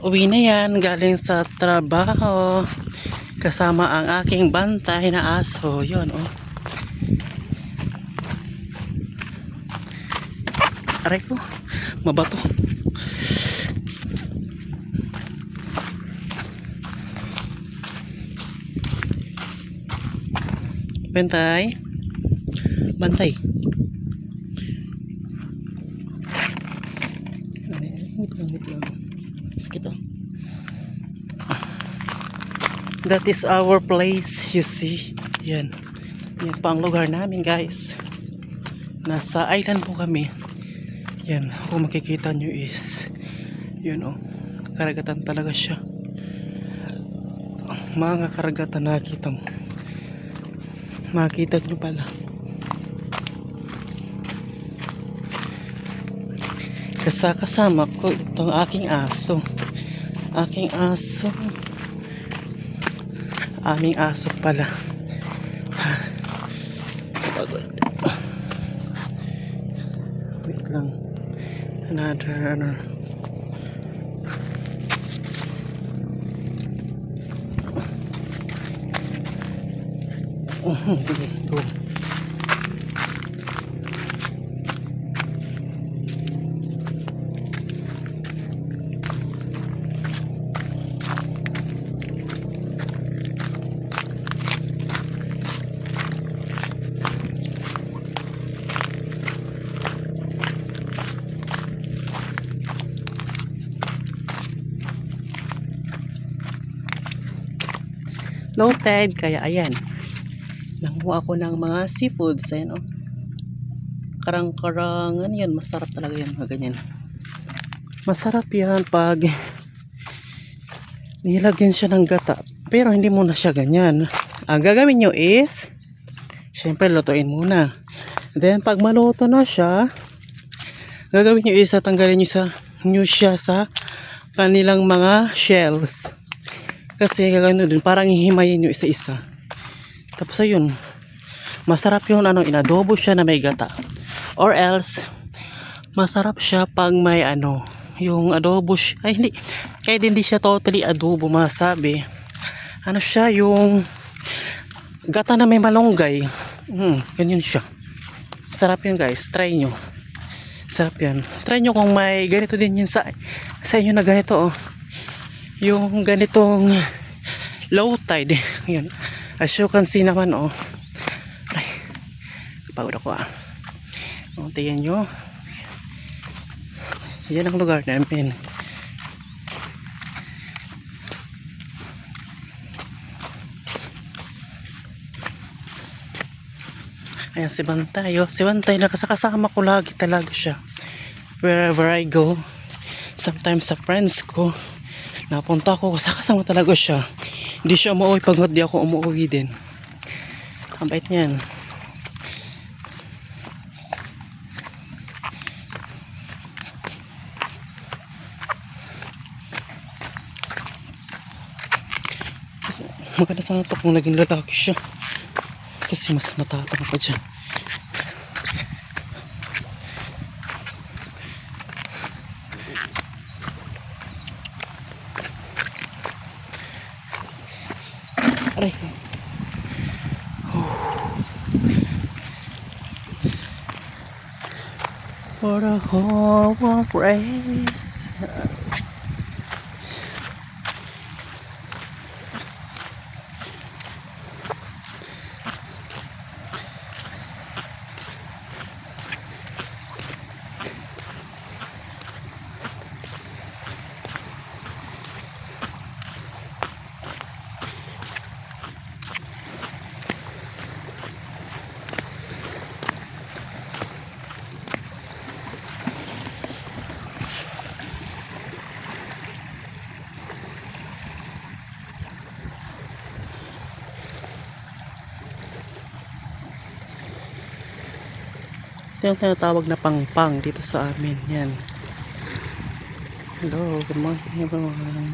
Uwi na yan galing sa trabaho. Kasama ang aking bantay na aso. Yun, oh. Aray ko, mabato. Bantay. Bantay. Wait lang. Sakit, oh. That is our place, you see. Yan. Yan pa ang lugar namin, guys. Nasa island po kami. Yan. Kung makikita nyo is yun, oh. Karagatan talaga siya. Mga karagatan nakita mo. Makita nyo pala. Kasama ko itong aking aso. Aking aso. Aming aso pala. Pagod. Wait lang. Another ano. Sige, go. Low tide, kaya ayan. Nanguha ako ng mga seafoods. Ayan, oh. Karang-karangan yan. Masarap talaga yan, mga ganyan. Masarap yan pag nilagyan siya ng gata. Pero hindi muna siya ganyan. Ang gagawin nyo is, syempre lutuin muna. Then pag maluto na siya, gagawin nyo is tatanggalin nyo siya sa kanilang mga shells. Kasi gagawin nyo din, parang hihimayin nyo isa-isa. Tapos ayun, masarap yun, ano, inadobo siya na may gata. Or else, masarap siya pag may ano, yung adobo siya, ay hindi, kahit hindi siya totally adobo, masabi. Ano siya, yung gata na may malunggay. Ganyan siya. Sarap yun, guys, try nyo. Sarap yan. Try nyo kung may ganito din yun sa inyo na ganito, oh. Yung ganitong low tide. Yun. As you can see naman, oh. Ay, kapagod ako, ah. O, tingnan nyo. Yan ang lugar namin. Ayan si Bantay, oh. Si Bantay, nakasakasama ko lagi talaga siya. Wherever I go. Sometimes sa friends ko. Napunta ako, kasama talaga siya. Hindi siya umuwi pag di ako umuwi din. Ang bait niyan. Maganda sana ito kung naging lalaki siya. Kasi mas matatang pa dyan. Aray ko. For the whole race. Ito yung tinatawag na pangpang dito sa amin. Yan. Hello, good morning everyone.